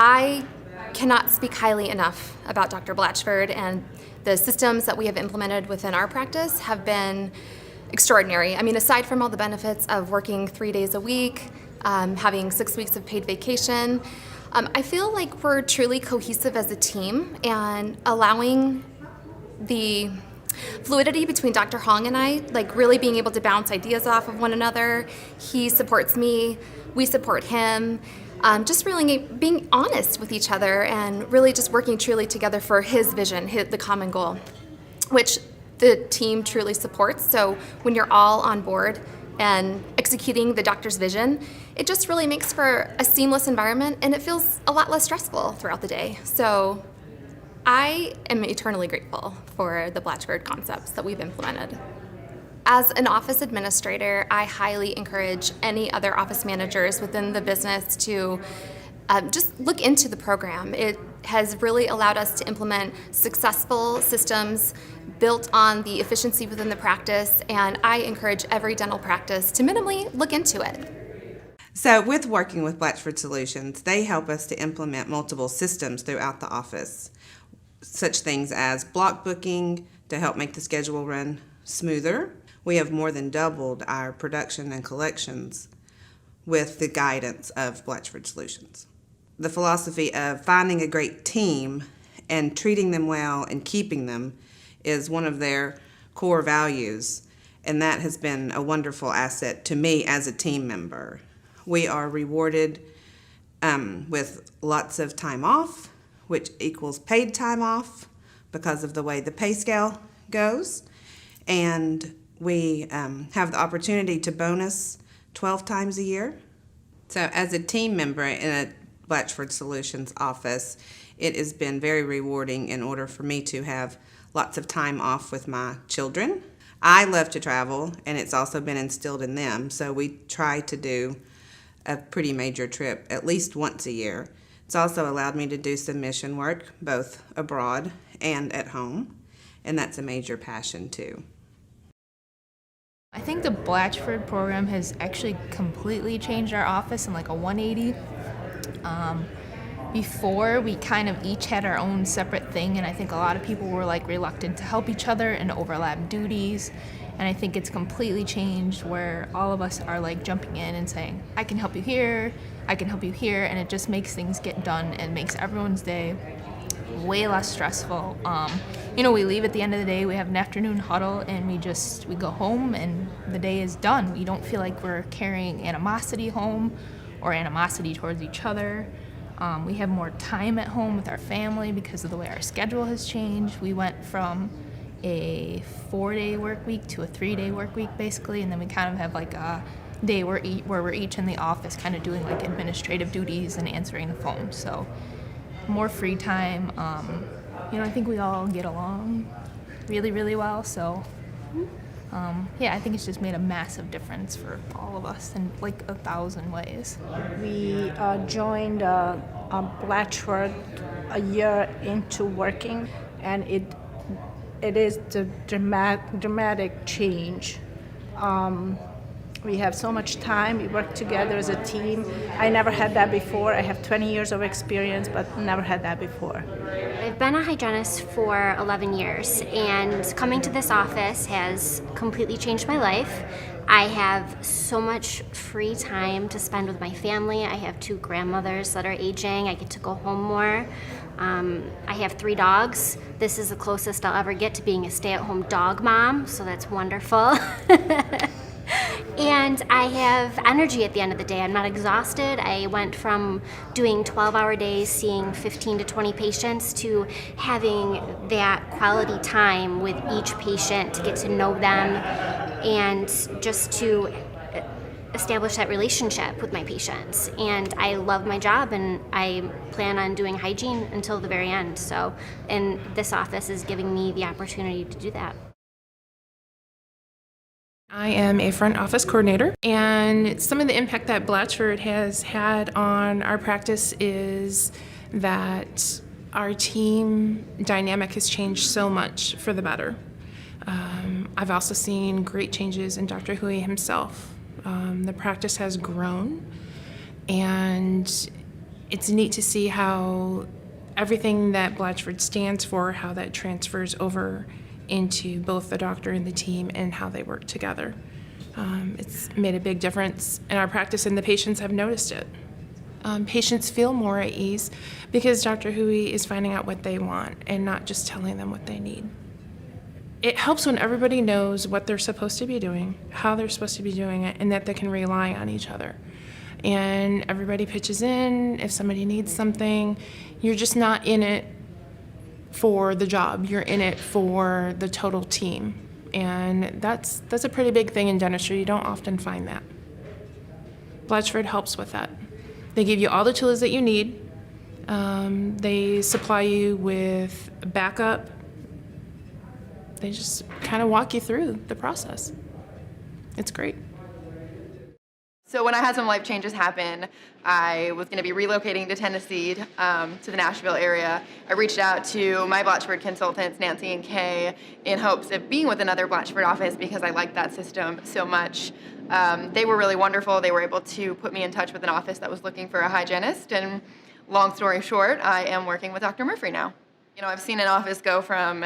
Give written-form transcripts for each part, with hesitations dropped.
I cannot speak highly enough about Dr. Blatchford, and the systems that we have implemented within our practice have been extraordinary. I mean, aside from all the benefits of working 3 days a week, having 6 weeks of paid vacation, I feel like we're truly cohesive as a team, and allowing the fluidity between Dr. Hong and I, like really being able to bounce ideas off of one another. He supports me, we support him. Just really being honest with each other and really just working truly together for his vision, the common goal, which the team truly supports. So when you're all on board and executing the doctor's vision, it just really makes for a seamless environment, and it feels a lot less stressful throughout the day. So I am eternally grateful for the Blatchford concepts that we've implemented. As an office administrator, I highly encourage any other office managers within the business to just look into the program. It has really allowed us to implement successful systems built on the efficiency within the practice, and I encourage every dental practice to minimally look into it. So with working with Blatchford Solutions, they help us to implement multiple systems throughout the office, such things as block booking to help make the schedule run smoother. We have more than doubled our production and collections with the guidance of Blatchford Solutions. The philosophy of finding a great team and treating them well and keeping them is one of their core values, and that has been a wonderful asset to me as a team member. We are rewarded with lots of time off, which equals paid time off because of the way the pay scale goes, and we have the opportunity to bonus 12 times a year. So as a team member in a Blatchford Solutions office, it has been very rewarding in order for me to have lots of time off with my children. I love to travel, and it's also been instilled in them, so we try to do a pretty major trip at least once a year. It's also allowed me to do some mission work, both abroad and at home, and that's a major passion too. I think the Blatchford program has actually completely changed our office in like a 180. Before, we kind of each had our own separate thing, and I think a lot of people were like reluctant to help each other and overlap duties. And I think it's completely changed where all of us are like jumping in and saying, I can help you here, I can help you here, and it just makes things get done and makes everyone's day way less stressful. We leave at the end of the day, we have an afternoon huddle, and we go home and the day is done. We don't feel like we're carrying animosity home or animosity towards each other. We have more time at home with our family because of the way our schedule has changed. We went from a 4-day work week to a 3-day work week basically, and then we kind of have like a day where we're each in the office kind of doing like administrative duties and answering the phone. So more free time. I think we all get along really, really well. So I think it's just made a massive difference for all of us in like 1,000 ways. We joined Blatchford a year into working, and it is the dramatic change. We have so much time, we work together as a team. I never had that before. I have 20 years of experience, but never had that before. I've been a hygienist for 11 years, and coming to this office has completely changed my life. I have so much free time to spend with my family. I have 2 grandmothers that are aging. I get to go home more. I have 3 dogs. This is the closest I'll ever get to being a stay-at-home dog mom, so that's wonderful. And I have energy at the end of the day. I'm not exhausted. I went from doing 12-hour days, seeing 15 to 20 patients, to having that quality time with each patient to get to know them and just to establish that relationship with my patients. And I love my job, and I plan on doing hygiene until the very end. And this office is giving me the opportunity to do that. I am a front office coordinator, and some of the impact that Blatchford has had on our practice is that our team dynamic has changed so much for the better. I've also seen great changes in Dr. Hui himself. The practice has grown, and it's neat to see how everything that Blatchford stands for, how that transfers over into both the doctor and the team and how they work together. It's made a big difference in our practice, and the patients have noticed it. Patients feel more at ease because Dr. Hui is finding out what they want and not just telling them what they need. It helps when everybody knows what they're supposed to be doing, how they're supposed to be doing it, and that they can rely on each other. And everybody pitches in. If somebody needs something, you're just not in it for the job. You're in it for the total team. And that's a pretty big thing in dentistry. You don't often find that. Blatchford helps with that. They give you all the tools that you need. They supply you with backup. They just kind of walk you through the process. It's great. So when I had some life changes happen, I was going to be relocating to Tennessee, to the Nashville area. I reached out to my Blatchford consultants, Nancy and Kay, in hopes of being with another Blatchford office because I liked that system so much. They were really wonderful. They were able to put me in touch with an office that was looking for a hygienist, and long story short, I am working with Dr. Murphy now. I've seen an office go from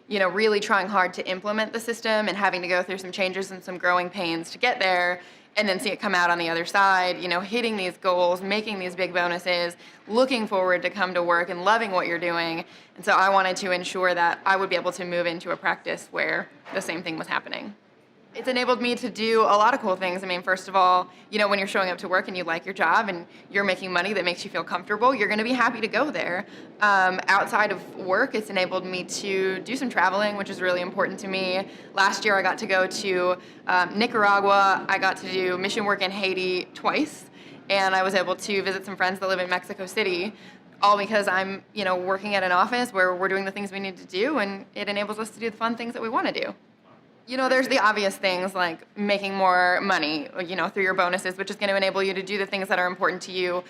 really trying hard to implement the system and having to go through some changes and some growing pains to get there, and then see it come out on the other side, hitting these goals, making these big bonuses, looking forward to come to work and loving what you're doing. And so I wanted to ensure that I would be able to move into a practice where the same thing was happening. It's enabled me to do a lot of cool things. First of all, when you're showing up to work and you like your job and you're making money that makes you feel comfortable, you're going to be happy to go there. Outside of work, it's enabled me to do some traveling, which is really important to me. Last year, I got to go to Nicaragua. I got to do mission work in Haiti twice, and I was able to visit some friends that live in Mexico City, all because I'm, working at an office where we're doing the things we need to do, and it enables us to do the fun things that we want to do. There's the obvious things like making more money, through your bonuses, which is going to enable you to do the things that are important to you,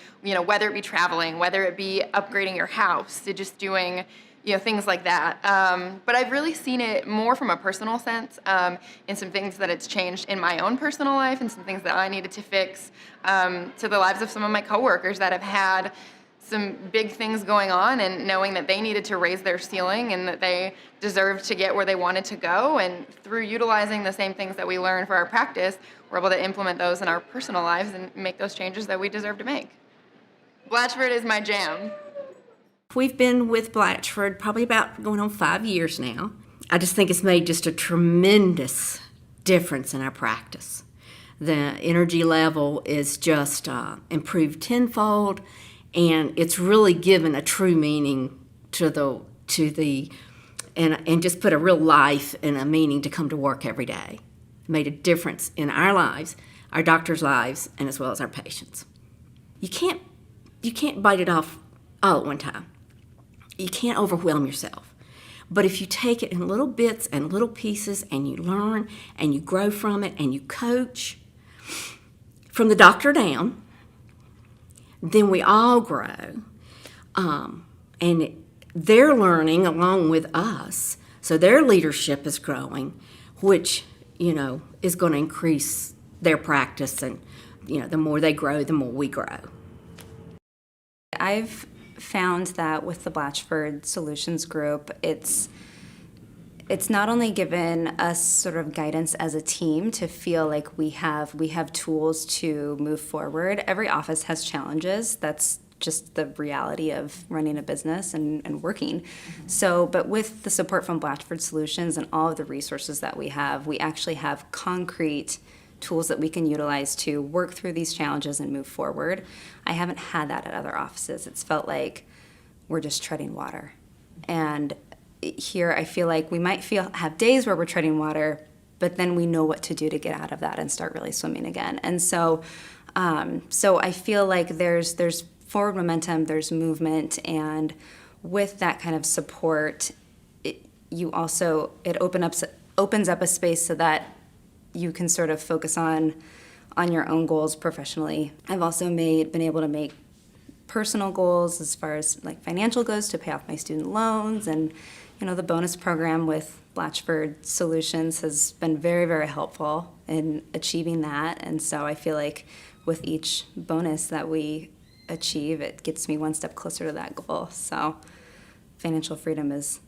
whether it be traveling, whether it be upgrading your house, to just doing, things like that. But I've really seen it more from a personal sense, in some things that it's changed in my own personal life and some things that I needed to fix, to the lives of some of my coworkers that have had some big things going on, and knowing that they needed to raise their ceiling and that they deserved to get where they wanted to go. And through utilizing the same things that we learn for our practice, we're able to implement those in our personal lives and make those changes that we deserve to make. Blatchford is my jam. We've been with Blatchford probably about going on 5 years now. I just think it's made just a tremendous difference in our practice. The energy level is just improved tenfold, and it's really given a true meaning and just put a real life and a meaning to come to work every day. It made a difference in our lives, our doctors' lives, and as well as our patients. You can't bite it off all at one time. You can't overwhelm yourself. But if you take it in little bits and little pieces and you learn and you grow from it and you coach from the doctor down, then we all grow, and they're learning along with us, so their leadership is growing, which, is going to increase their practice, and, the more they grow, the more we grow. I've found that with the Blatchford Solutions group, it's not only given us sort of guidance as a team to feel like we have tools to move forward. Every office has challenges. That's just the reality of running a business and working. So, but with the support from Blatchford Solutions and all of the resources that we actually have concrete tools that we can utilize to work through these challenges and move forward. I haven't had that at other offices. It's felt like we're just treading water. And here I feel like we might have days where we're treading water, but then we know what to do to get out of that and start really swimming again. And so I feel like there's forward momentum, there's movement, and with that kind of support, it opens up a space so that you can sort of focus on your own goals professionally. I've also been able to make personal goals as far as like financial goes to pay off my student loans, and the bonus program with Blatchford Solutions has been very, very helpful in achieving that. And so I feel like with each bonus that we achieve, it gets me one step closer to that goal. So financial freedom is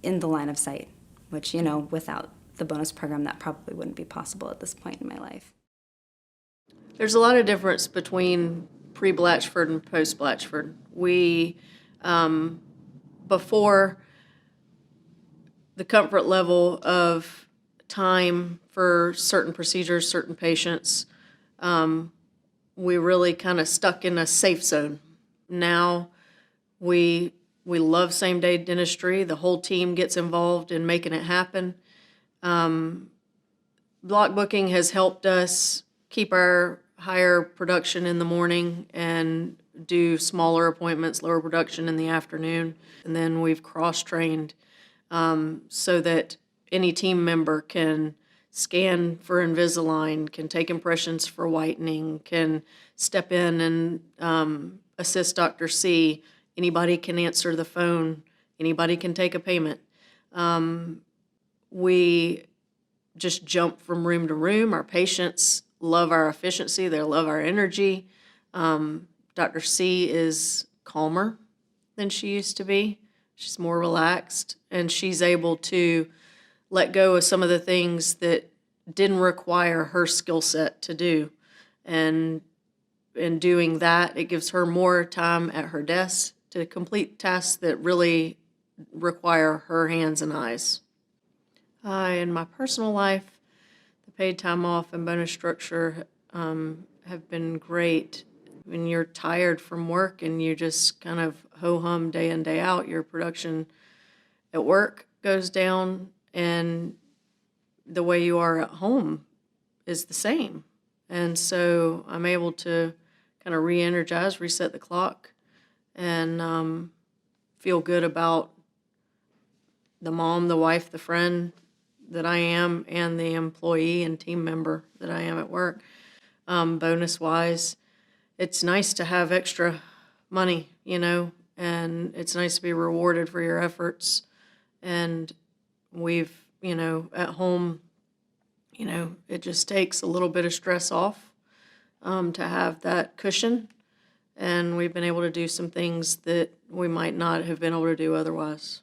in the line of sight, which, without the bonus program, that probably wouldn't be possible at this point in my life. There's a lot of difference between pre-Blatchford and post-Blatchford. We, before the comfort level of time for certain procedures, certain patients, we really kind of stuck in a safe zone. Now we love same-day dentistry. The whole team gets involved in making it happen. Block booking has helped us keep our higher production in the morning and do smaller appointments, lower production in the afternoon. And then we've cross-trained so that any team member can scan for Invisalign, can take impressions for whitening, can step in and assist Dr. C. Anybody can answer the phone. Anybody can take a payment. We just jump from room to room. Our patients love our efficiency. They love our energy. Dr. C is calmer than she used to be. She's more relaxed, and she's able to let go of some of the things that didn't require her skill set to do. And in doing that, it gives her more time at her desk to complete tasks that really require her hands and eyes. In my personal life, the paid time off and bonus structure have been great. When you're tired from work and you just kind of ho-hum day in, day out, your production at work goes down, and the way you are at home is the same. And so I'm able to kind of re-energize, reset the clock, and feel good about the mom, the wife, the friend that I am, and the employee and team member that I am at work. Bonus-wise, it's nice to have extra money, and it's nice to be rewarded for your efforts. And we've, at home, it just takes a little bit of stress off to have that cushion. And we've been able to do some things that we might not have been able to do otherwise.